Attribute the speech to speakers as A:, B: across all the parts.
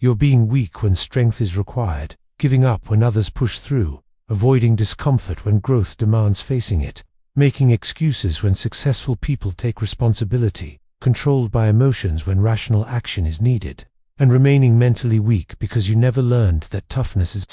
A: You're being weak when strength is required, giving up when others push through, avoiding discomfort when growth demands facing it, making excuses when successful people take responsibility, controlled by emotions when rational action is needed, and remaining mentally weak because you never learned that toughness is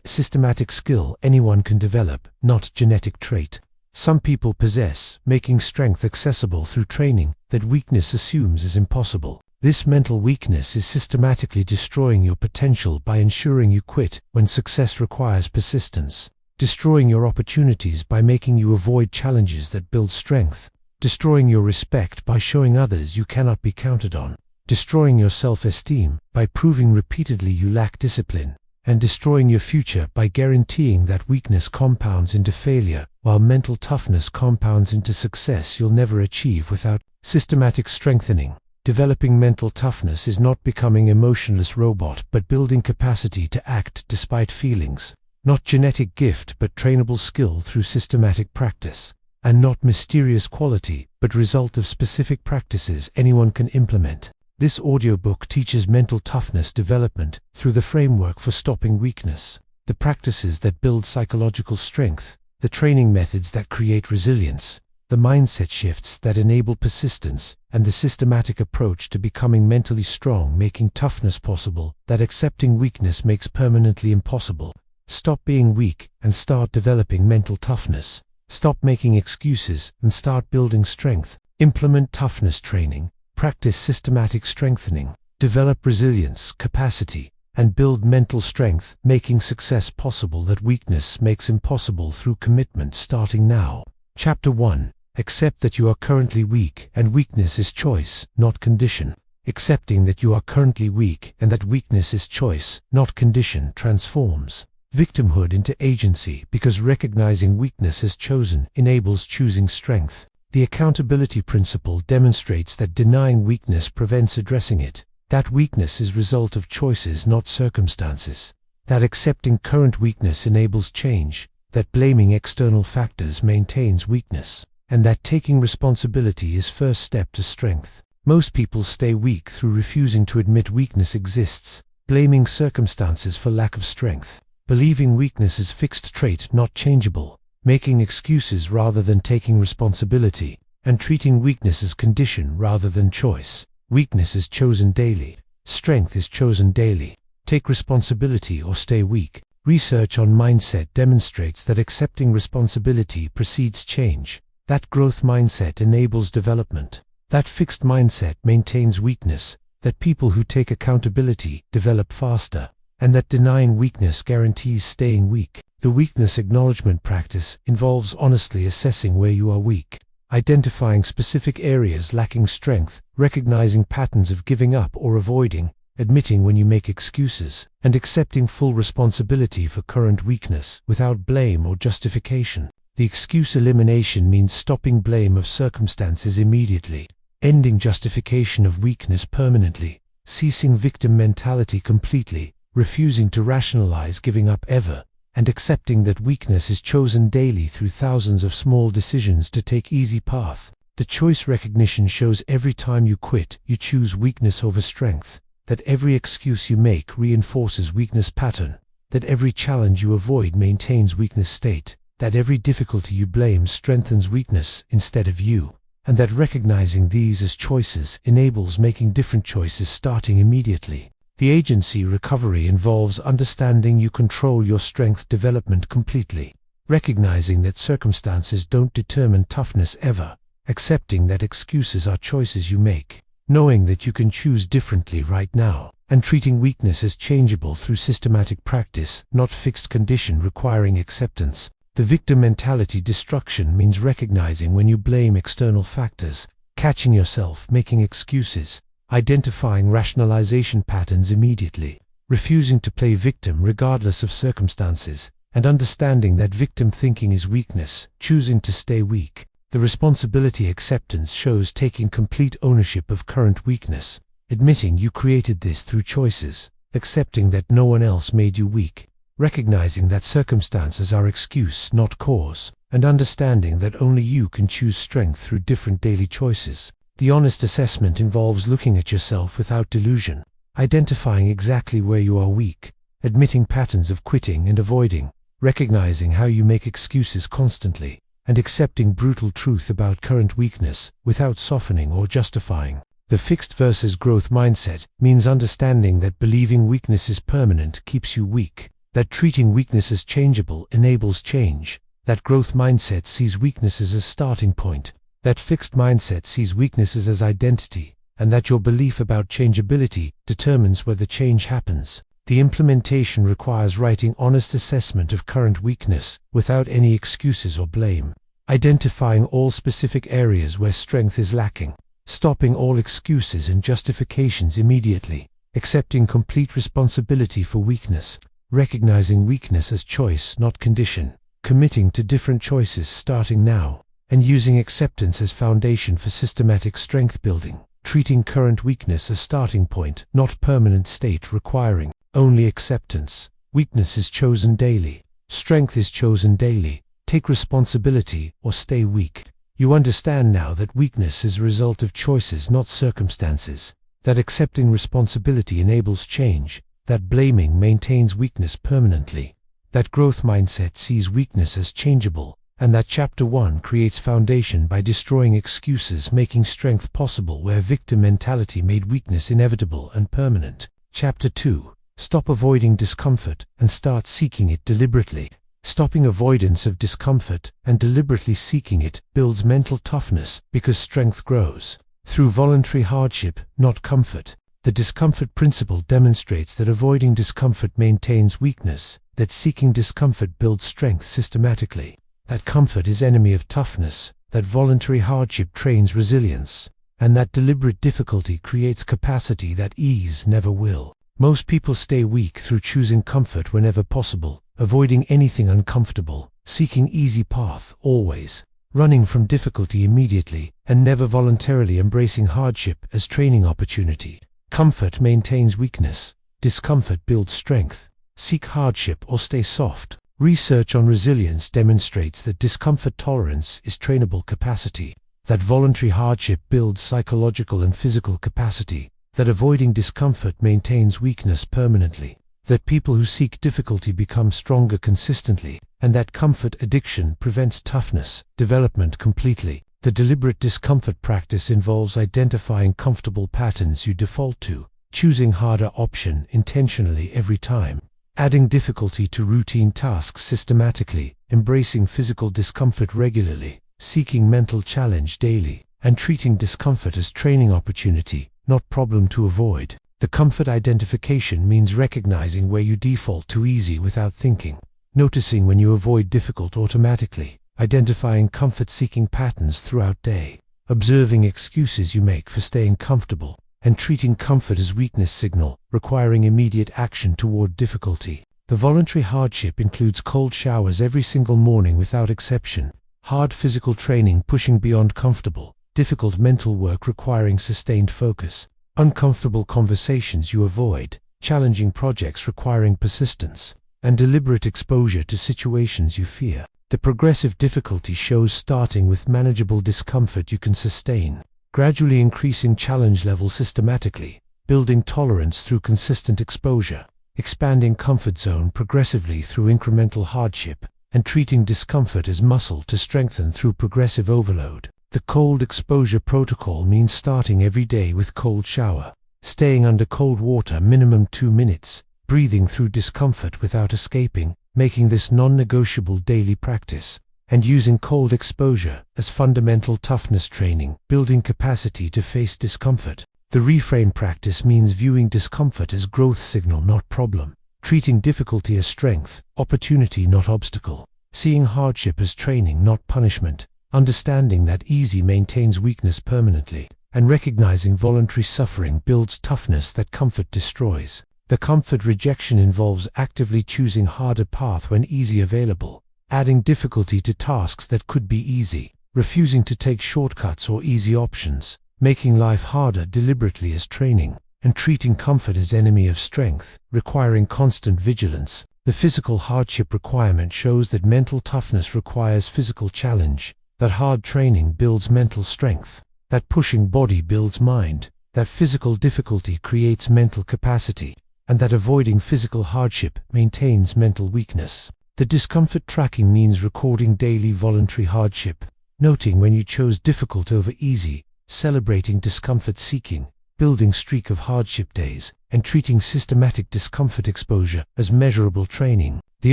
A: systematic skill anyone can develop, not genetic trait. Some people possess, making strength accessible through training that weakness assumes is impossible. This mental weakness is systematically destroying your potential by ensuring you quit when success requires persistence, destroying your opportunities by making you avoid challenges that build strength, destroying your respect by showing others you cannot be counted on, destroying your self-esteem by proving repeatedly you lack discipline, and destroying your future by guaranteeing that weakness compounds into failure, while mental toughness compounds into success you'll never achieve without systematic strengthening. Developing mental toughness is not becoming an emotionless robot, but building capacity to act despite feelings. Not genetic gift, but trainable skill through systematic practice. And not mysterious quality, but result of specific practices anyone can implement. This audiobook teaches mental toughness development through the framework for stopping weakness, the practices that build psychological strength, the training methods that create resilience, the mindset shifts that enable persistence, and the systematic approach to becoming mentally strong, making toughness possible, that accepting weakness makes permanently impossible. Stop being weak and start developing mental toughness. Stop making excuses and start building strength. Implement toughness training. Practice systematic strengthening. Develop resilience, capacity, and build mental strength, making success possible that weakness makes impossible through commitment starting now. Chapter 1. Accept that you are currently weak, and weakness is choice, not condition. Accepting that you are currently weak, and that weakness is choice, not condition, transforms victimhood into agency, because recognizing weakness as chosen enables choosing strength. The accountability principle demonstrates that denying weakness prevents addressing it, that weakness is result of choices, not circumstances, that accepting current weakness enables change, that blaming external factors maintains weakness, and that taking responsibility is first step to strength. Most people stay weak through refusing to admit weakness exists, blaming circumstances for lack of strength, believing weakness is fixed trait, not changeable, making excuses rather than taking responsibility, and treating weakness as condition rather than choice. Weakness is chosen daily. Strength is chosen daily. Take responsibility or stay weak. Research on mindset demonstrates that accepting responsibility precedes change, that growth mindset enables development, that fixed mindset maintains weakness, that people who take accountability develop faster, and that denying weakness guarantees staying weak. The weakness acknowledgement practice involves honestly assessing where you are weak, identifying specific areas lacking strength, recognizing patterns of giving up or avoiding, admitting when you make excuses, and accepting full responsibility for current weakness without blame or justification. The excuse elimination means stopping blame of circumstances immediately, ending justification of weakness permanently, ceasing victim mentality completely, refusing to rationalize giving up ever, and accepting that weakness is chosen daily through thousands of small decisions to take easy path. The choice recognition shows every time you quit, you choose weakness over strength, that every excuse you make reinforces weakness pattern, that every challenge you avoid maintains weakness state, that every difficulty you blame strengthens weakness instead of you, and that recognizing these as choices enables making different choices starting immediately. The agency recovery involves understanding you control your strength development completely, recognizing that circumstances don't determine toughness ever, accepting that excuses are choices you make, knowing that you can choose differently right now, and treating weakness as changeable through systematic practice, not fixed condition requiring acceptance. The victim mentality destruction means recognizing when you blame external factors, catching yourself making excuses, identifying rationalization patterns immediately, refusing to play victim regardless of circumstances, and understanding that victim thinking is weakness, choosing to stay weak. The responsibility acceptance shows taking complete ownership of current weakness, admitting you created this through choices, accepting that no one else made you weak, recognizing that circumstances are excuse, not cause, and understanding that only you can choose strength through different daily choices. The honest assessment involves looking at yourself without delusion, identifying exactly where you are weak, admitting patterns of quitting and avoiding, recognizing how you make excuses constantly, and accepting brutal truth about current weakness without softening or justifying. The fixed versus growth mindset means understanding that believing weakness is permanent keeps you weak, that treating weakness as changeable enables change, that growth mindset sees weaknesses as starting point, that fixed mindset sees weaknesses as identity, and that your belief about changeability determines whether change happens. The implementation requires writing honest assessment of current weakness without any excuses or blame, identifying all specific areas where strength is lacking, stopping all excuses and justifications immediately, accepting complete responsibility for weakness, recognizing weakness as choice, not condition, committing to different choices starting now, and using acceptance as foundation for systematic strength building, treating current weakness as starting point, not permanent state requiring only acceptance. Weakness is chosen daily. Strength is chosen daily. Take responsibility or stay weak. You understand now that weakness is a result of choices, not circumstances, that accepting responsibility enables change, that blaming maintains weakness permanently, that growth mindset sees weakness as changeable, and that Chapter 1 creates foundation by destroying excuses, making strength possible where victim mentality made weakness inevitable and permanent. Chapter 2. Stop avoiding discomfort and start seeking it deliberately. Stopping avoidance of discomfort and deliberately seeking it builds mental toughness because strength grows through voluntary hardship, not comfort. The discomfort principle demonstrates that avoiding discomfort maintains weakness, that seeking discomfort builds strength systematically, that comfort is enemy of toughness, that voluntary hardship trains resilience, and that deliberate difficulty creates capacity that ease never will. Most people stay weak through choosing comfort whenever possible, avoiding anything uncomfortable, seeking easy path always, running from difficulty immediately, and never voluntarily embracing hardship as training opportunity. Comfort maintains weakness. Discomfort builds strength. Seek hardship or stay soft. Research on resilience demonstrates that discomfort tolerance is trainable capacity, that voluntary hardship builds psychological and physical capacity, that avoiding discomfort maintains weakness permanently, that people who seek difficulty become stronger consistently, and that comfort addiction prevents toughness development completely. The deliberate discomfort practice involves identifying comfortable patterns you default to, choosing harder option intentionally every time, adding difficulty to routine tasks systematically, embracing physical discomfort regularly, seeking mental challenge daily, and treating discomfort as training opportunity, not problem to avoid. The comfort identification means recognizing where you default to easy without thinking, noticing when you avoid difficult automatically, identifying comfort-seeking patterns throughout day, observing excuses you make for staying comfortable, and treating comfort as weakness signal, requiring immediate action toward difficulty. The voluntary hardship includes cold showers every single morning without exception, hard physical training pushing beyond comfortable, difficult mental work requiring sustained focus, uncomfortable conversations you avoid, challenging projects requiring persistence, and deliberate exposure to situations you fear. The progressive difficulty shows starting with manageable discomfort you can sustain, gradually increasing challenge level systematically, building tolerance through consistent exposure, expanding comfort zone progressively through incremental hardship, and treating discomfort as muscle to strengthen through progressive overload. The cold exposure protocol means starting every day with cold shower, staying under cold water minimum 2 minutes, breathing through discomfort without escaping, making this non-negotiable daily practice, and using cold exposure as fundamental toughness training, building capacity to face discomfort. The reframe practice means viewing discomfort as growth signal, not problem, treating difficulty as strength, opportunity, not obstacle, seeing hardship as training, not punishment, understanding that easy maintains weakness permanently, and recognizing voluntary suffering builds toughness that comfort destroys. The comfort rejection involves actively choosing harder path when easy available, adding difficulty to tasks that could be easy, refusing to take shortcuts or easy options, making life harder deliberately as training, and treating comfort as enemy of strength, requiring constant vigilance. The physical hardship requirement shows that mental toughness requires physical challenge, that hard training builds mental strength, that pushing body builds mind, that physical difficulty creates mental capacity, and that avoiding physical hardship maintains mental weakness. The discomfort tracking means recording daily voluntary hardship, noting when you chose difficult over easy, celebrating discomfort seeking, building streak of hardship days, and treating systematic discomfort exposure as measurable training. The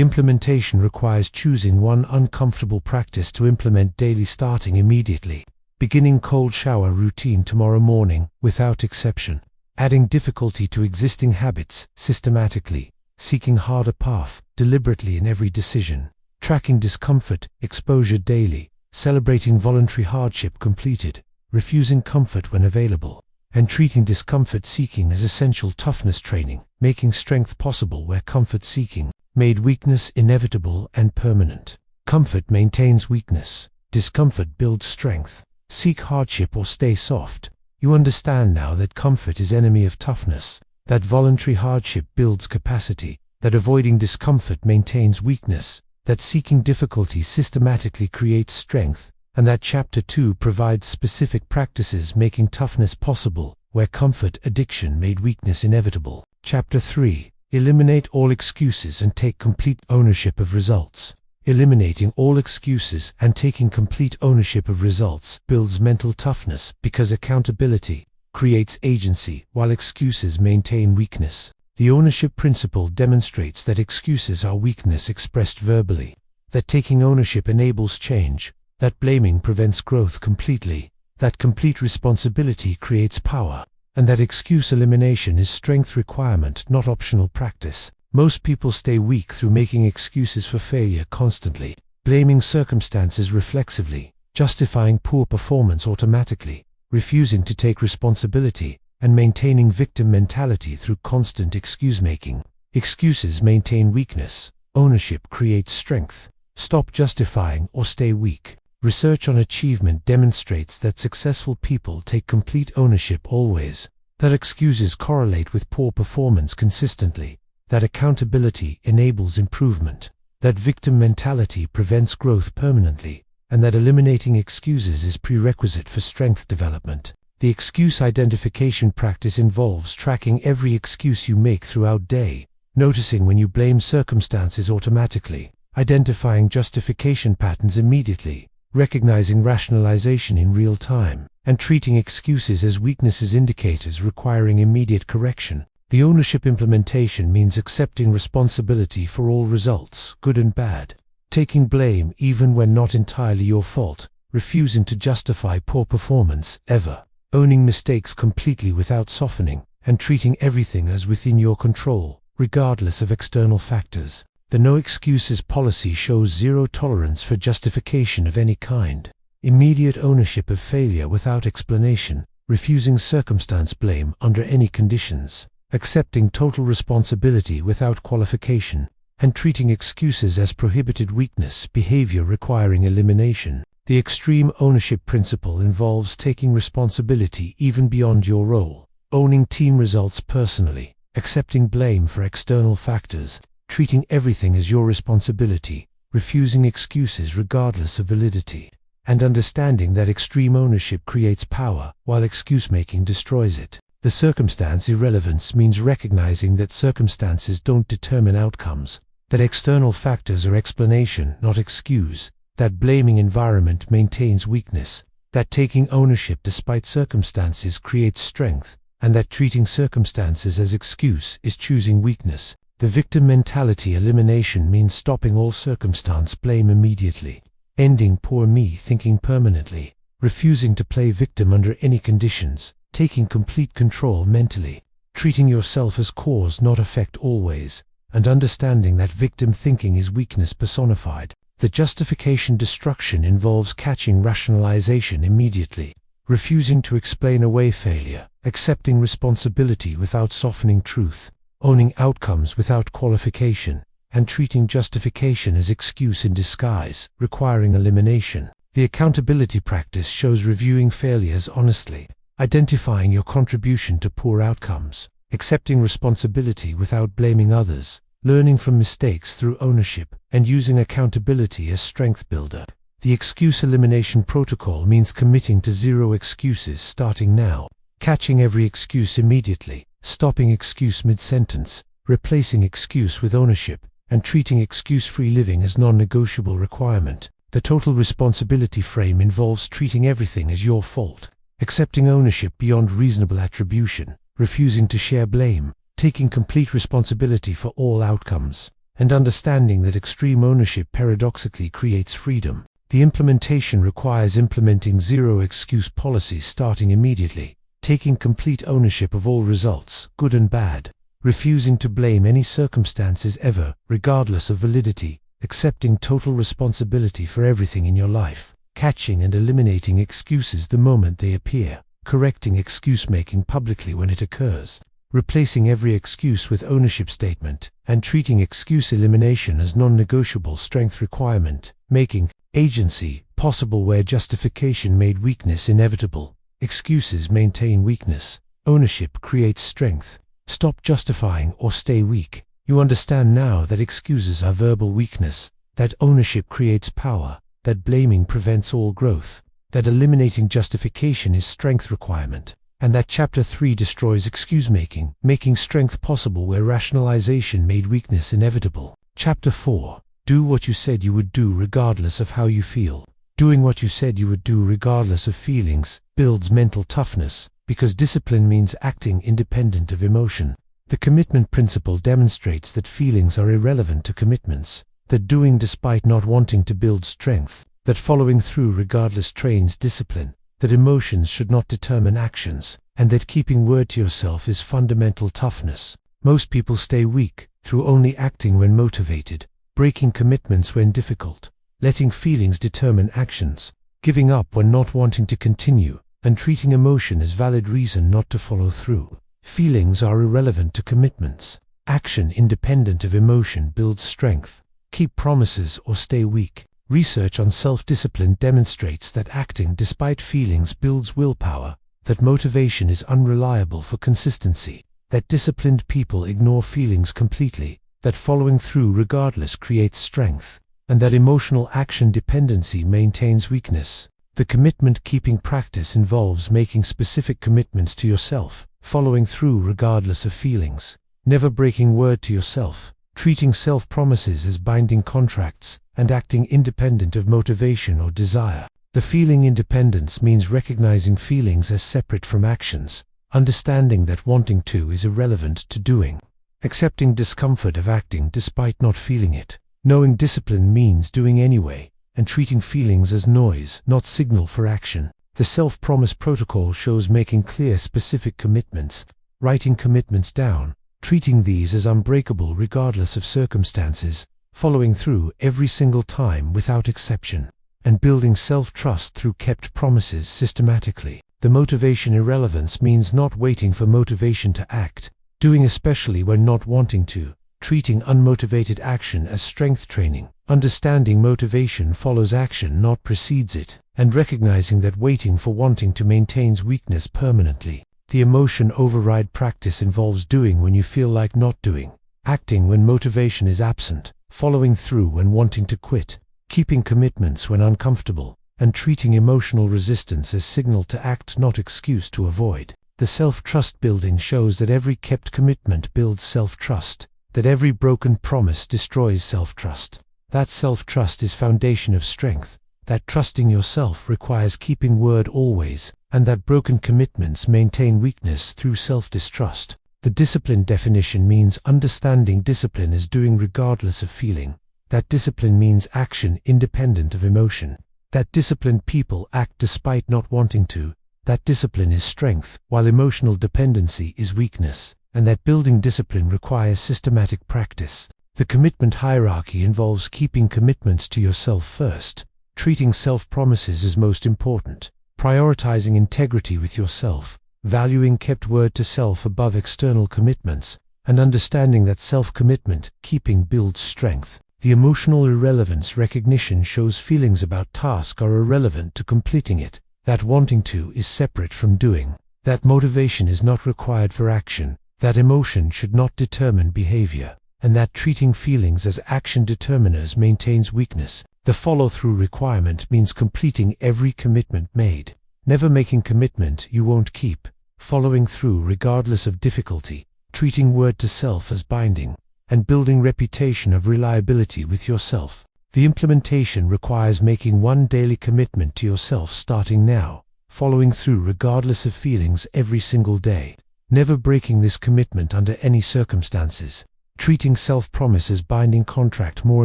A: implementation requires choosing one uncomfortable practice to implement daily, starting immediately. Beginning cold shower routine tomorrow morning, without exception. Adding difficulty to existing habits, systematically. Seeking harder path, deliberately in every decision. Tracking discomfort, exposure daily. Celebrating voluntary hardship completed. Refusing comfort when available. And treating discomfort seeking as essential toughness training, making strength possible where comfort seeking made weakness inevitable and permanent. Comfort maintains weakness. Discomfort builds strength. Seek hardship or stay soft. You understand now that comfort is enemy of toughness, that voluntary hardship builds capacity, that avoiding discomfort maintains weakness, that seeking difficulty systematically creates strength, and that Chapter 2 provides specific practices making toughness possible, where comfort addiction made weakness inevitable. Chapter 3. Eliminate all excuses and take complete ownership of results. Eliminating all excuses and taking complete ownership of results builds mental toughness because accountability creates agency while excuses maintain weakness. The ownership principle demonstrates that excuses are weakness expressed verbally, that taking ownership enables change, that blaming prevents growth completely, that complete responsibility creates power, and that excuse elimination is strength requirement, not optional practice. Most people stay weak through making excuses for failure constantly, blaming circumstances reflexively, justifying poor performance automatically, refusing to take responsibility, and maintaining victim mentality through constant excuse-making. Excuses maintain weakness. Ownership creates strength. Stop justifying or stay weak. Research on achievement demonstrates that successful people take complete ownership always, that excuses correlate with poor performance consistently, that accountability enables improvement, that victim mentality prevents growth permanently, and that eliminating excuses is prerequisite for strength development. The excuse identification practice involves tracking every excuse you make throughout day, noticing when you blame circumstances automatically, identifying justification patterns immediately, recognizing rationalization in real time, and treating excuses as weaknesses indicators requiring immediate correction. The ownership implementation means accepting responsibility for all results, good and bad, taking blame even when not entirely your fault, refusing to justify poor performance, ever, owning mistakes completely without softening, and treating everything as within your control, regardless of external factors. The no excuses policy shows zero tolerance for justification of any kind, immediate ownership of failure without explanation, refusing circumstance blame under any conditions, accepting total responsibility without qualification, and treating excuses as prohibited weakness behavior requiring elimination. The extreme ownership principle involves taking responsibility even beyond your role, owning team results personally, accepting blame for external factors, treating everything as your responsibility, refusing excuses regardless of validity, and understanding that extreme ownership creates power while excuse-making destroys it. The circumstance irrelevance means recognizing that circumstances don't determine outcomes, that external factors are explanation, not excuse, that blaming environment maintains weakness, that taking ownership despite circumstances creates strength, and that treating circumstances as excuse is choosing weakness. The victim mentality elimination means stopping all circumstance blame immediately, ending poor me thinking permanently, refusing to play victim under any conditions, taking complete control mentally, treating yourself as cause not effect always, and understanding that victim thinking is weakness personified. The justification destruction involves catching rationalization immediately, refusing to explain away failure, accepting responsibility without softening truth, owning outcomes without qualification, and treating justification as excuse in disguise, requiring elimination. The accountability practice shows reviewing failures honestly, identifying your contribution to poor outcomes, accepting responsibility without blaming others, learning from mistakes through ownership, and using accountability as strength builder. The excuse elimination protocol means committing to zero excuses starting now, catching every excuse immediately, stopping excuse mid-sentence, replacing excuse with ownership, and treating excuse-free living as non-negotiable requirement. The total responsibility frame involves treating everything as your fault, accepting ownership beyond reasonable attribution, refusing to share blame, taking complete responsibility for all outcomes, and understanding that extreme ownership paradoxically creates freedom. The implementation requires implementing zero-excuse policies starting immediately, taking complete ownership of all results, good and bad, refusing to blame any circumstances ever, regardless of validity, accepting total responsibility for everything in your life, catching and eliminating excuses the moment they appear, correcting excuse-making publicly when it occurs, replacing every excuse with ownership statement, and treating excuse elimination as non-negotiable strength requirement, making agency possible where justification made weakness inevitable. Excuses maintain weakness. Ownership creates strength. Stop justifying or stay weak. You understand now that excuses are verbal weakness, that ownership creates power, that blaming prevents all growth, that eliminating justification is strength requirement, and that Chapter 3 destroys excuse-making, making strength possible where rationalization made weakness inevitable. Chapter 4. Do what you said you would do regardless of how you feel. Doing what you said you would do regardless of feelings builds mental toughness, because discipline means acting independent of emotion. The commitment principle demonstrates that feelings are irrelevant to commitments, that doing despite not wanting to builds strength, that following through regardless trains discipline, that emotions should not determine actions, and that keeping word to yourself is fundamental toughness. Most people stay weak through only acting when motivated, breaking commitments when difficult, letting feelings determine actions, giving up when not wanting to continue, and treating emotion as valid reason not to follow through. Feelings are irrelevant to commitments. Action independent of emotion builds strength. Keep promises or stay weak. Research on self-discipline demonstrates that acting despite feelings builds willpower, that motivation is unreliable for consistency, that disciplined people ignore feelings completely, that following through regardless creates strength, and that emotional action dependency maintains weakness. The commitment-keeping practice involves making specific commitments to yourself, following through regardless of feelings, never breaking word to yourself, treating self-promises as binding contracts, and acting independent of motivation or desire. The feeling independence means recognizing feelings as separate from actions, understanding that wanting to is irrelevant to doing, accepting discomfort of acting despite not feeling it, knowing discipline means doing anyway, and treating feelings as noise, not signal for action. The self-promise protocol shows making clear specific commitments, writing commitments down, treating these as unbreakable regardless of circumstances, following through every single time without exception, and building self-trust through kept promises systematically. The motivation irrelevance means not waiting for motivation to act, doing especially when not wanting to, treating unmotivated action as strength training, understanding motivation follows action not precedes it, and recognizing that waiting for wanting to maintains weakness permanently. The emotion override practice involves doing when you feel like not doing, acting when motivation is absent, following through when wanting to quit, keeping commitments when uncomfortable, and treating emotional resistance as signal to act not excuse to avoid. The self-trust building shows that every kept commitment builds self-trust, that every broken promise destroys self-trust. That self-trust is foundation of strength, that trusting yourself requires keeping word always, and that broken commitments maintain weakness through self-distrust. The discipline definition means understanding discipline as doing regardless of feeling, that discipline means action independent of emotion, that disciplined people act despite not wanting to, that discipline is strength while emotional dependency is weakness, and that building discipline requires systematic practice. The commitment hierarchy involves keeping commitments to yourself first, treating self-promises as most important, prioritizing integrity with yourself, valuing kept word to self above external commitments, and understanding that self-commitment keeping builds strength. The emotional irrelevance recognition shows feelings about task are irrelevant to completing it, that wanting to is separate from doing, that motivation is not required for action, that emotion should not determine behavior, and that treating feelings as action determiners maintains weakness. The follow-through requirement means completing every commitment made, never making commitment you won't keep, following through regardless of difficulty, treating word to self as binding, and building reputation of reliability with yourself. The implementation requires making one daily commitment to yourself starting now, following through regardless of feelings every single day, never breaking this commitment under any circumstances, treating self-promise as binding contract more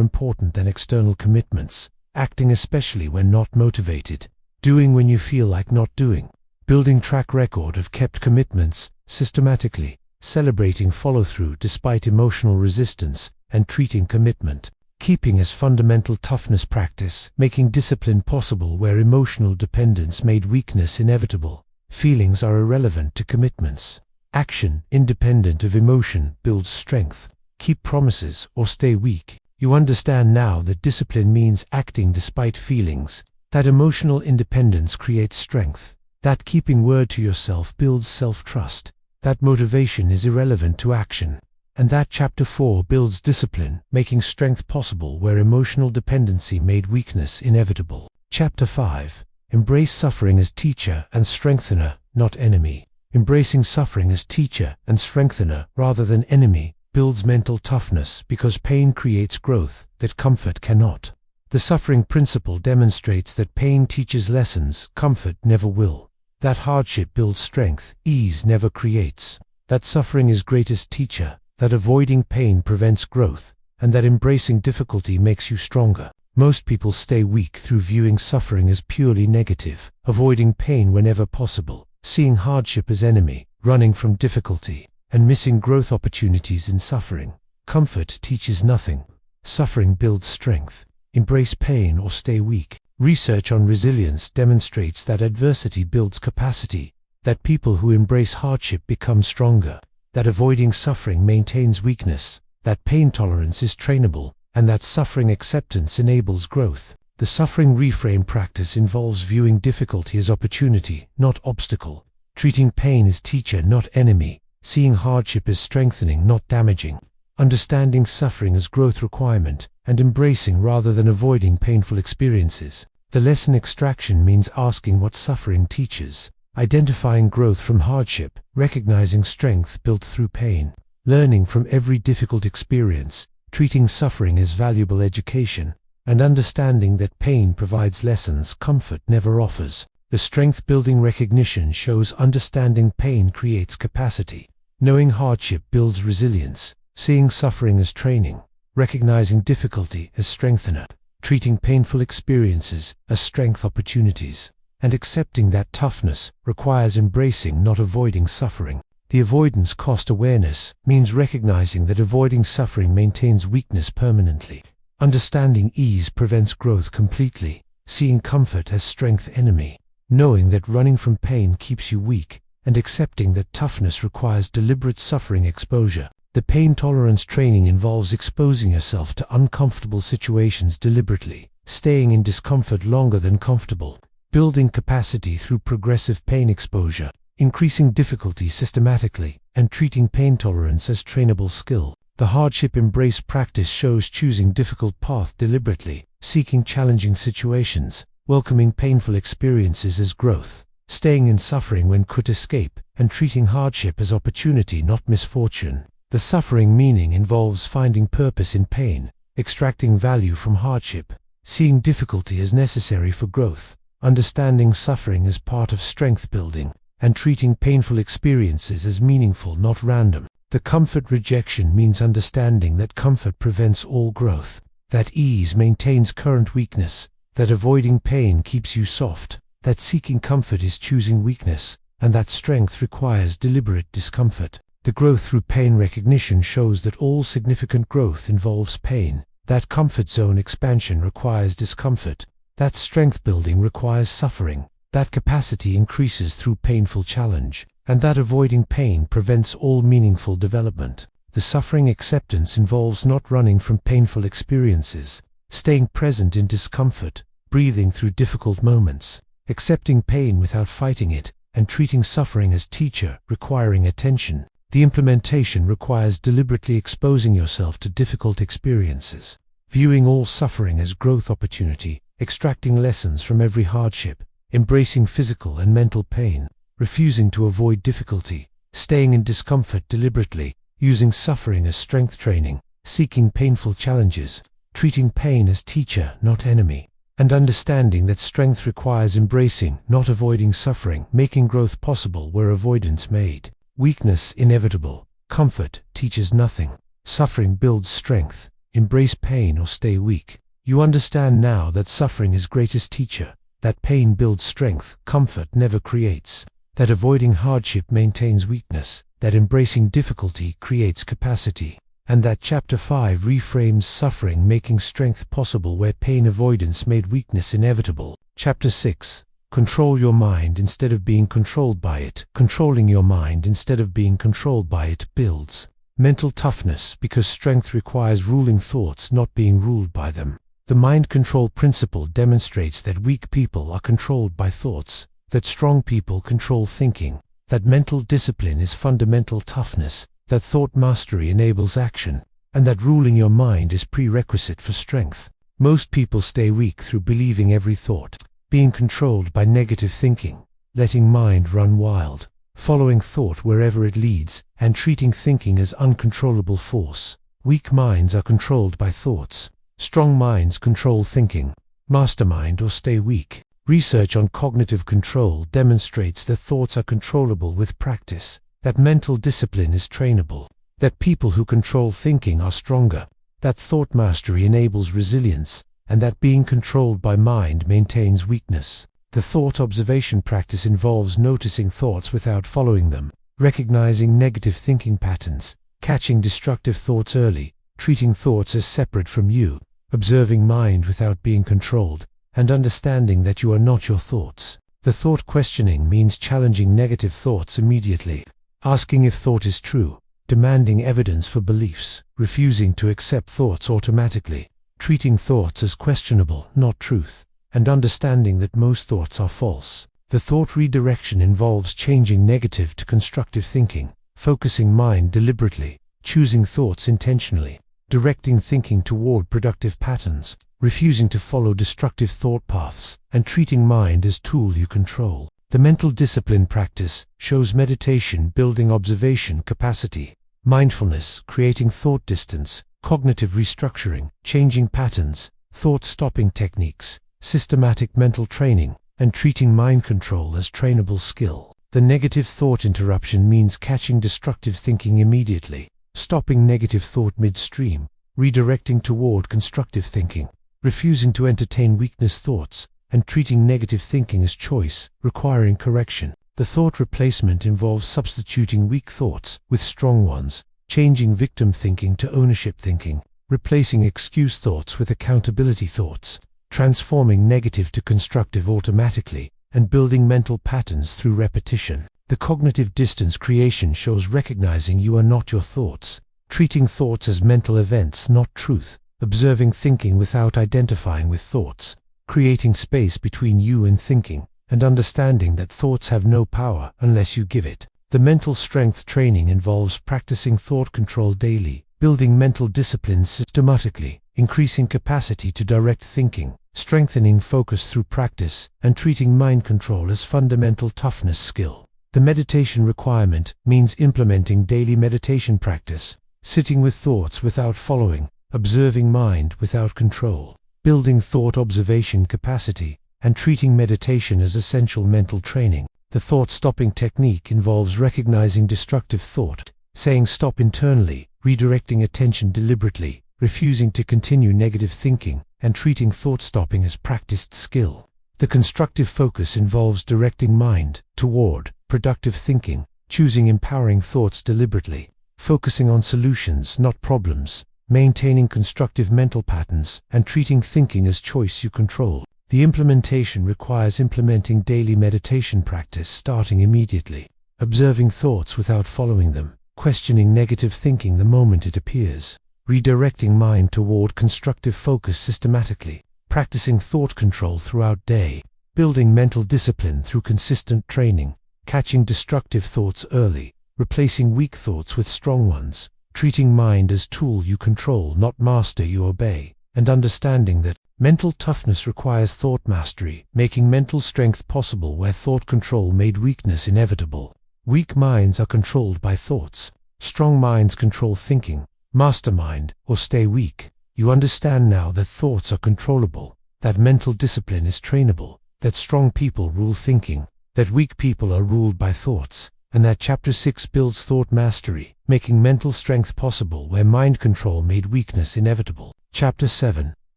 A: important than external commitments, acting especially when not motivated, doing when you feel like not doing, building track record of kept commitments systematically, celebrating follow-through despite emotional resistance, and treating commitment, keeping as fundamental toughness practice, making discipline possible where emotional dependence made weakness inevitable. Feelings are irrelevant to commitments. Action, independent of emotion, builds strength. Keep promises or stay weak. You understand now that discipline means acting despite feelings, that emotional independence creates strength, that keeping word to yourself builds self-trust, that motivation is irrelevant to action, and that Chapter 4 builds discipline, making strength possible where emotional dependency made weakness inevitable. Chapter 5. Embrace suffering as teacher and strengthener, not enemy. Embracing suffering as teacher and strengthener rather than enemy builds mental toughness because pain creates growth that comfort cannot. The suffering principle demonstrates that pain teaches lessons comfort never will. That hardship builds strength ease never creates. That suffering is greatest teacher, that avoiding pain prevents growth, and that embracing difficulty makes you stronger. Most people stay weak through viewing suffering as purely negative, avoiding pain whenever possible, seeing hardship as enemy, running from difficulty, and missing growth opportunities in suffering. Comfort teaches nothing. Suffering builds strength. Embrace pain or stay weak. Research on resilience demonstrates that adversity builds capacity, that people who embrace hardship become stronger, that avoiding suffering maintains weakness, that pain tolerance is trainable, and that suffering acceptance enables growth. The suffering reframe practice involves viewing difficulty as opportunity, not obstacle, treating pain as teacher, not enemy, seeing hardship as strengthening, not damaging, understanding suffering as growth requirement, and embracing rather than avoiding painful experiences. The lesson extraction means asking what suffering teaches, identifying growth from hardship, recognizing strength built through pain, learning from every difficult experience, treating suffering as valuable education, and understanding that pain provides lessons comfort never offers. The strength-building recognition shows understanding pain creates capacity, knowing hardship builds resilience, seeing suffering as training, recognizing difficulty as strengthener, treating painful experiences as strength opportunities, and accepting that toughness requires embracing not avoiding suffering. The avoidance cost awareness means recognizing that avoiding suffering maintains weakness permanently. Understanding ease prevents growth completely, seeing comfort as strength enemy, knowing that running from pain keeps you weak, and accepting that toughness requires deliberate suffering exposure. The pain tolerance training involves exposing yourself to uncomfortable situations deliberately, staying in discomfort longer than comfortable, building capacity through progressive pain exposure, increasing difficulty systematically, and treating pain tolerance as trainable skill. The hardship embrace practice shows choosing difficult path deliberately, seeking challenging situations, welcoming painful experiences as growth, staying in suffering when could escape, and treating hardship as opportunity not misfortune. The suffering meaning involves finding purpose in pain, extracting value from hardship, seeing difficulty as necessary for growth, understanding suffering as part of strength building, and treating painful experiences as meaningful not random. The comfort rejection means understanding that comfort prevents all growth, that ease maintains current weakness, that avoiding pain keeps you soft, that seeking comfort is choosing weakness, and that strength requires deliberate discomfort. The growth through pain recognition shows that all significant growth involves pain, that comfort zone expansion requires discomfort, that strength building requires suffering, that capacity increases through painful challenge, and that avoiding pain prevents all meaningful development. The suffering acceptance involves not running from painful experiences, staying present in discomfort, breathing through difficult moments, accepting pain without fighting it, and treating suffering as teacher, requiring attention. The implementation requires deliberately exposing yourself to difficult experiences, viewing all suffering as growth opportunity, extracting lessons from every hardship, embracing physical and mental pain, refusing to avoid difficulty, staying in discomfort deliberately, using suffering as strength training, seeking painful challenges, treating pain as teacher, not enemy, and understanding that strength requires embracing, not avoiding suffering, making growth possible where avoidance made. Weakness inevitable. Comfort teaches nothing. Suffering builds strength. Embrace pain or stay weak. You understand now that suffering is greatest teacher, that pain builds strength, comfort never creates, that avoiding hardship maintains weakness, that embracing difficulty creates capacity, and that Chapter 5 reframes suffering making strength possible where pain avoidance made weakness inevitable. Chapter 6. Control your mind instead of being controlled by it. Controlling your mind instead of being controlled by it builds mental toughness, because strength requires ruling thoughts, not being ruled by them. The mind control principle demonstrates that weak people are controlled by thoughts, that strong people control thinking, that mental discipline is fundamental toughness, that thought mastery enables action, and that ruling your mind is prerequisite for strength. Most people stay weak through believing every thought, being controlled by negative thinking, letting mind run wild, following thought wherever it leads, and treating thinking as uncontrollable force. Weak minds are controlled by thoughts. Strong minds control thinking. Mastermind or stay weak. Research on cognitive control demonstrates that thoughts are controllable with practice, that mental discipline is trainable, that people who control thinking are stronger, that thought mastery enables resilience, and that being controlled by mind maintains weakness. The thought observation practice involves noticing thoughts without following them, recognizing negative thinking patterns, catching destructive thoughts early, treating thoughts as separate from you, observing mind without being controlled, and understanding that you are not your thoughts. The thought questioning means challenging negative thoughts immediately, asking if thought is true, demanding evidence for beliefs, refusing to accept thoughts automatically, treating thoughts as questionable, not truth, and understanding that most thoughts are false. The thought redirection involves changing negative to constructive thinking, focusing mind deliberately, choosing thoughts intentionally, directing thinking toward productive patterns, refusing to follow destructive thought paths, and treating mind as tool you control. The mental discipline practice shows meditation building observation capacity, mindfulness creating thought distance, cognitive restructuring, changing patterns, thought stopping techniques, systematic mental training, and treating mind control as trainable skill. The negative thought interruption means catching destructive thinking immediately, stopping negative thought midstream, redirecting toward constructive thinking, refusing to entertain weakness thoughts, and treating negative thinking as choice, requiring correction. The thought replacement involves substituting weak thoughts with strong ones, changing victim thinking to ownership thinking, replacing excuse thoughts with accountability thoughts, transforming negative to constructive automatically, and building mental patterns through repetition. The cognitive distance creation shows recognizing you are not your thoughts, treating thoughts as mental events, not truth, observing thinking without identifying with thoughts, creating space between you and thinking, and understanding that thoughts have no power unless you give it. The mental strength training involves practicing thought control daily, building mental discipline systematically, increasing capacity to direct thinking, strengthening focus through practice, and treating mind control as fundamental toughness skill. The meditation requirement means implementing daily meditation practice, sitting with thoughts without following, observing mind without control, building thought observation capacity, and treating meditation as essential mental training. The thought-stopping technique involves recognizing destructive thought, saying stop internally, redirecting attention deliberately, refusing to continue negative thinking, and treating thought-stopping as practiced skill. The constructive focus involves directing mind toward productive thinking, choosing empowering thoughts deliberately, focusing on solutions, not problems, maintaining constructive mental patterns, and treating thinking as choice you control. The implementation requires implementing daily meditation practice starting immediately, observing thoughts without following them, questioning negative thinking the moment it appears, redirecting mind toward constructive focus systematically, practicing thought control throughout day, building mental discipline through consistent training, catching destructive thoughts early, replacing weak thoughts with strong ones, treating mind as tool you control, not master you obey, and understanding that Mental toughness requires thought mastery, making mental strength possible where thought control made weakness inevitable. Weak minds are controlled by thoughts. Strong minds control thinking. Mastermind, or stay weak. You understand now that thoughts are controllable, that mental discipline is trainable, that strong people rule thinking, that weak people are ruled by thoughts, and that Chapter 6 builds thought mastery, making mental strength possible where mind control made weakness inevitable. Chapter 7.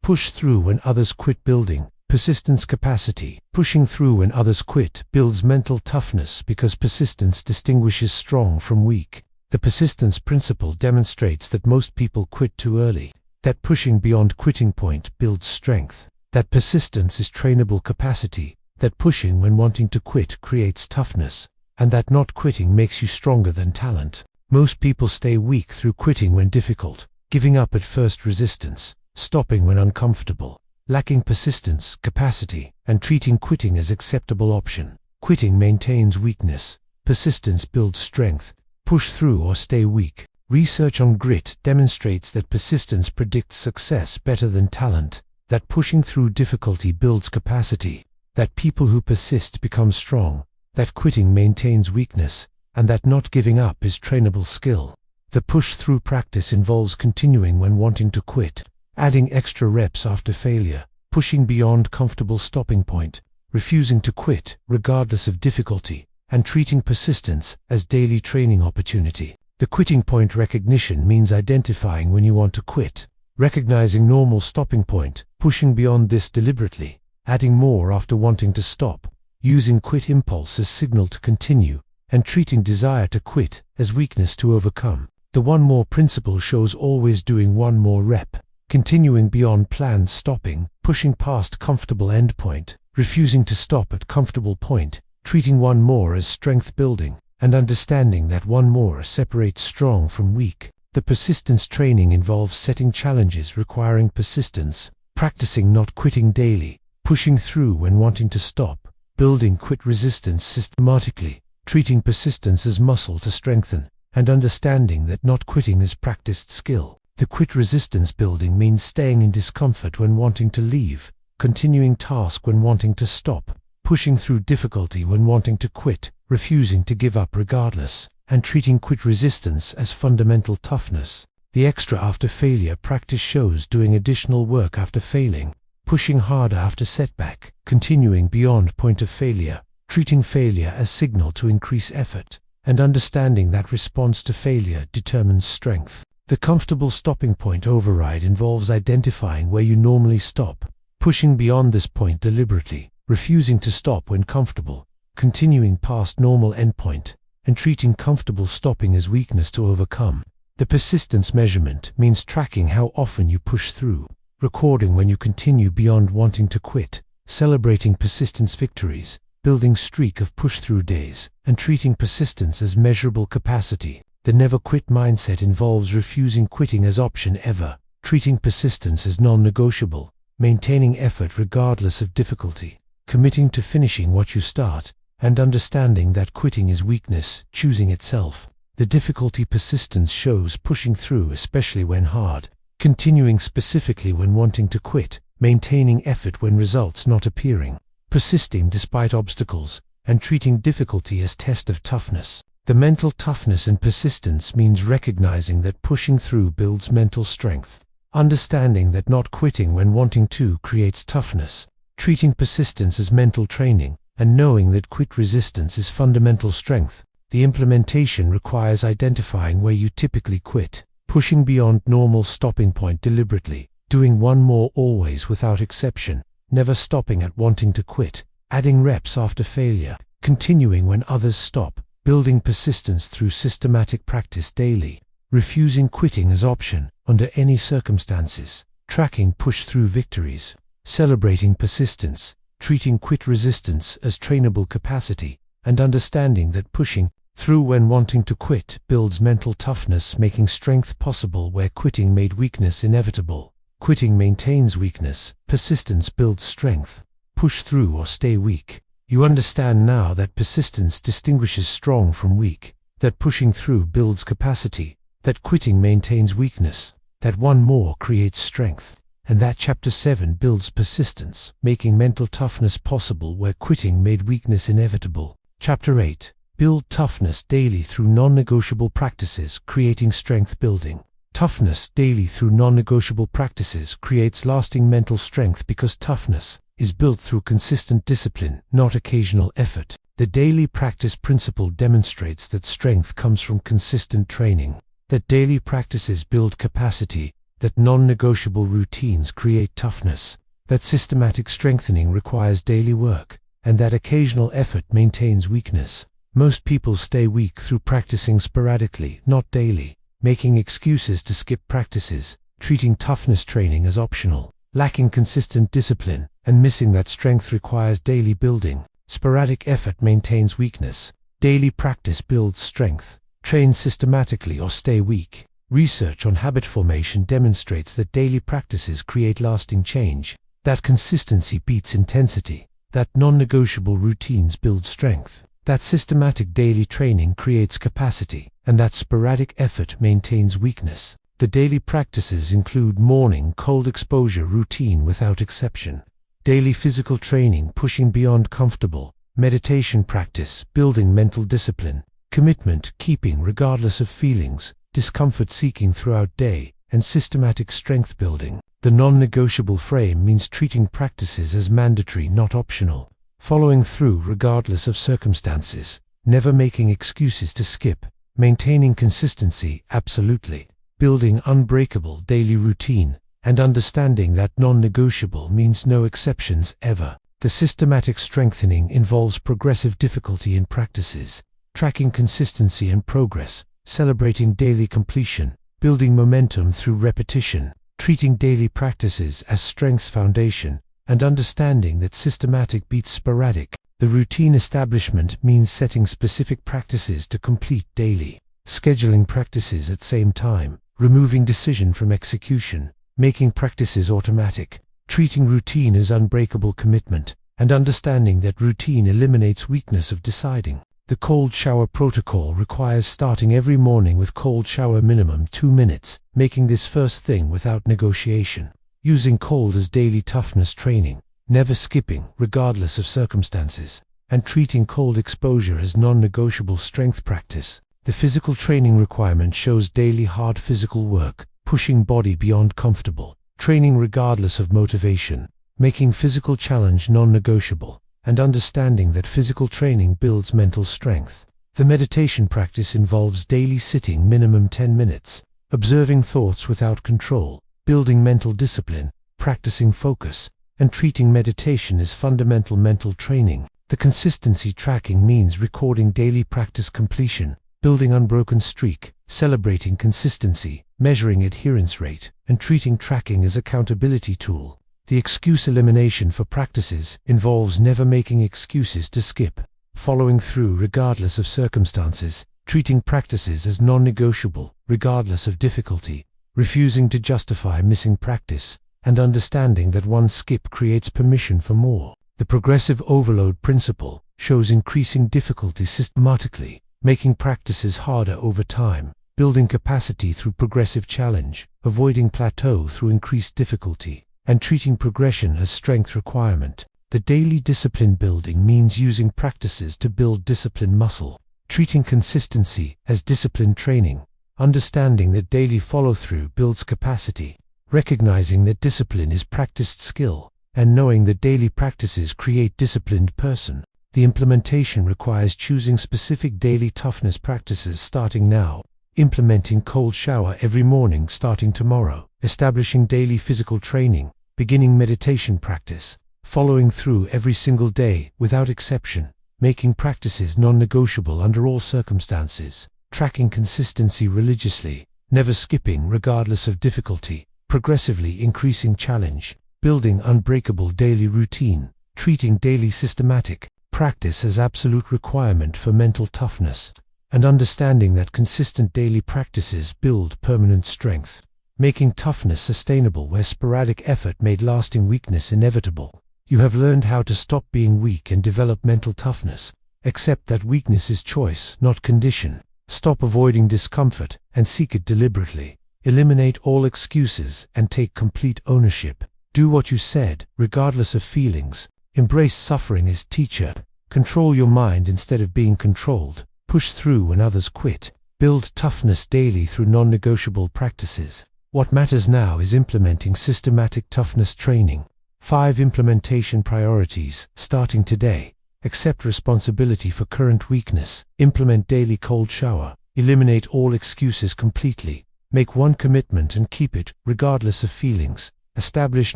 A: Push through when others quit. Building persistence capacity. Pushing through when others quit builds mental toughness because persistence distinguishes strong from weak. The persistence principle demonstrates that most people quit too early, that pushing beyond quitting point builds strength, that persistence is trainable capacity, that pushing when wanting to quit creates toughness, and that not quitting makes you stronger than talent. Most people stay weak through quitting when difficult, giving up at first resistance, stopping when uncomfortable, lacking persistence, capacity, and treating quitting as acceptable option. Quitting maintains weakness. Persistence builds strength. Push through or stay weak. Research on grit demonstrates that persistence predicts success better than talent, that pushing through difficulty builds capacity, that people who persist become strong, that quitting maintains weakness, and that not giving up is trainable skill. The push-through practice involves continuing when wanting to quit, adding extra reps after failure, pushing beyond comfortable stopping point, refusing to quit regardless of difficulty, and treating persistence as daily training opportunity. The quitting point recognition means identifying when you want to quit, recognizing normal stopping point, pushing beyond this deliberately, adding more after wanting to stop, using quit impulse as signal to continue, and treating desire to quit as weakness to overcome. The one more principle shows always doing one more rep, continuing beyond planned stopping, pushing past comfortable endpoint, refusing to stop at comfortable point, treating one more as strength building, and understanding that one more separates strong from weak. The persistence training involves setting challenges requiring persistence, practicing not quitting daily, pushing through when wanting to stop, building quit resistance systematically, treating persistence as muscle to strengthen, and understanding that not quitting is practiced skill. The quit resistance building means staying in discomfort when wanting to leave, continuing task when wanting to stop, pushing through difficulty when wanting to quit, refusing to give up regardless, and treating quit resistance as fundamental toughness. The extra after failure practice shows doing additional work after failing, pushing harder after setback, continuing beyond point of failure, treating failure as signal to increase effort, and understanding that response to failure determines strength. The comfortable stopping point override involves identifying where you normally stop, pushing beyond this point deliberately, refusing to stop when comfortable, continuing past normal endpoint, and treating comfortable stopping as weakness to overcome. The persistence measurement means tracking how often you push through, recording when you continue beyond wanting to quit, celebrating persistence victories, building streak of push-through days, and treating persistence as measurable capacity. The never quit mindset involves refusing quitting as option ever, treating persistence as non-negotiable, maintaining effort regardless of difficulty, committing to finishing what you start, and understanding that quitting is weakness, choosing itself. The difficulty persistence shows pushing through especially when hard, continuing specifically when wanting to quit, maintaining effort when results not appearing, persisting despite obstacles, and treating difficulty as test of toughness. The mental toughness and persistence means recognizing that pushing through builds mental strength, understanding that not quitting when wanting to creates toughness, treating persistence as mental training, and knowing that quit resistance is fundamental strength. The implementation requires identifying where you typically quit, pushing beyond normal stopping point deliberately, doing one more always without exception, never stopping at wanting to quit, adding reps after failure, continuing when others stop, building persistence through systematic practice daily, refusing quitting as option under any circumstances, tracking push-through victories, celebrating persistence, treating quit resistance as trainable capacity, and understanding that pushing through when wanting to quit builds mental toughness, making strength possible where quitting made weakness inevitable. Quitting maintains weakness, persistence builds strength. Push through or stay weak. You understand now that persistence distinguishes strong from weak, that pushing through builds capacity, that quitting maintains weakness, that one more creates strength, and that Chapter 7 builds persistence, making mental toughness possible where quitting made weakness inevitable. Chapter 8. Build toughness daily through non-negotiable practices, creating strength building. Toughness daily through non-negotiable practices creates lasting mental strength because toughness is built through consistent discipline, not occasional effort. The daily practice principle demonstrates that strength comes from consistent training, that daily practices build capacity, that non-negotiable routines create toughness, that systematic strengthening requires daily work, and that occasional effort maintains weakness. Most people stay weak through practicing sporadically, not daily, making excuses to skip practices, treating toughness training as optional, lacking consistent discipline, and missing that strength requires daily building. Sporadic effort maintains weakness. Daily practice builds strength. Train systematically or stay weak. Research on habit formation demonstrates that daily practices create lasting change, that consistency beats intensity, that non-negotiable routines build strength, that systematic daily training creates capacity, and that sporadic effort maintains weakness. The daily practices include morning cold exposure routine without exception, daily physical training pushing beyond comfortable, meditation practice building mental discipline, commitment keeping regardless of feelings, discomfort seeking throughout day, and systematic strength building. The non-negotiable frame means treating practices as mandatory, not optional, following through regardless of circumstances, never making excuses to skip, maintaining consistency absolutely, building unbreakable daily routine, and understanding that non-negotiable means no exceptions ever. The systematic strengthening involves progressive difficulty in practices, tracking consistency and progress, celebrating daily completion, building momentum through repetition, treating daily practices as strength's foundation, and understanding that systematic beats sporadic. The routine establishment means setting specific practices to complete daily, scheduling practices at same time, removing decision from execution, making practices automatic, treating routine as unbreakable commitment, and understanding that routine eliminates weakness of deciding. The cold shower protocol requires starting every morning with cold shower minimum 2 minutes, making this first thing without negotiation. Using cold as daily toughness training, never skipping regardless of circumstances, and treating cold exposure as non-negotiable strength practice. The physical training requirement shows daily hard physical work, pushing body beyond comfortable, training regardless of motivation, making physical challenge non-negotiable, and understanding that physical training builds mental strength. The meditation practice involves daily sitting minimum 10 minutes, observing thoughts without control, building mental discipline, practicing focus, and treating meditation as fundamental mental training. The consistency tracking means recording daily practice completion, building unbroken streak, celebrating consistency, measuring adherence rate, and treating tracking as accountability tool. The excuse elimination for practices involves never making excuses to skip, following through regardless of circumstances, treating practices as non-negotiable regardless of difficulty, refusing to justify missing practice, and understanding that one skip creates permission for more. The progressive overload principle shows increasing difficulty systematically, making practices harder over time, building capacity through progressive challenge, avoiding plateau through increased difficulty, and treating progression as strength requirement. The daily discipline building means using practices to build discipline muscle, treating consistency as discipline training, understanding that daily follow-through builds capacity, recognizing that discipline is practiced skill, and knowing that daily practices create disciplined person. The implementation requires choosing specific daily toughness practices starting now, implementing cold shower every morning starting tomorrow, establishing daily physical training, beginning meditation practice, following through every single day without exception, making practices non-negotiable under all circumstances, tracking consistency religiously, never skipping regardless of difficulty, progressively increasing challenge, building unbreakable daily routine, treating daily systematic practice as absolute requirement for mental toughness, and understanding that consistent daily practices build permanent strength, making toughness sustainable where sporadic effort made lasting weakness inevitable. You have learned how to stop being weak and develop mental toughness. Accept that weakness is choice, not condition. Stop avoiding discomfort and seek it deliberately. Eliminate all excuses and take complete ownership. Do what you said, regardless of feelings. Embrace suffering as teacher. Control your mind instead of being controlled. Push through when others quit. Build toughness daily through non-negotiable practices. What matters now is implementing systematic toughness training. 5 implementation priorities, starting today. Accept responsibility for current weakness. Implement daily cold shower. Eliminate all excuses completely. Make one commitment and keep it, regardless of feelings. Establish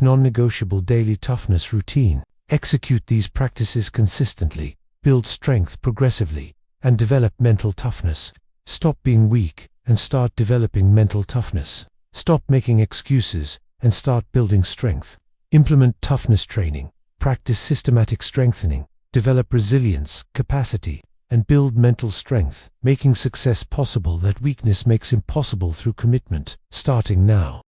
A: non-negotiable daily toughness routine. Execute these practices consistently. Build strength progressively. And develop mental toughness. Stop being weak and start developing mental toughness. Stop making excuses and start building strength. Implement toughness training. Practice systematic strengthening. Develop resilience, capacity, and build mental strength, making success possible that weakness makes impossible through commitment, starting now.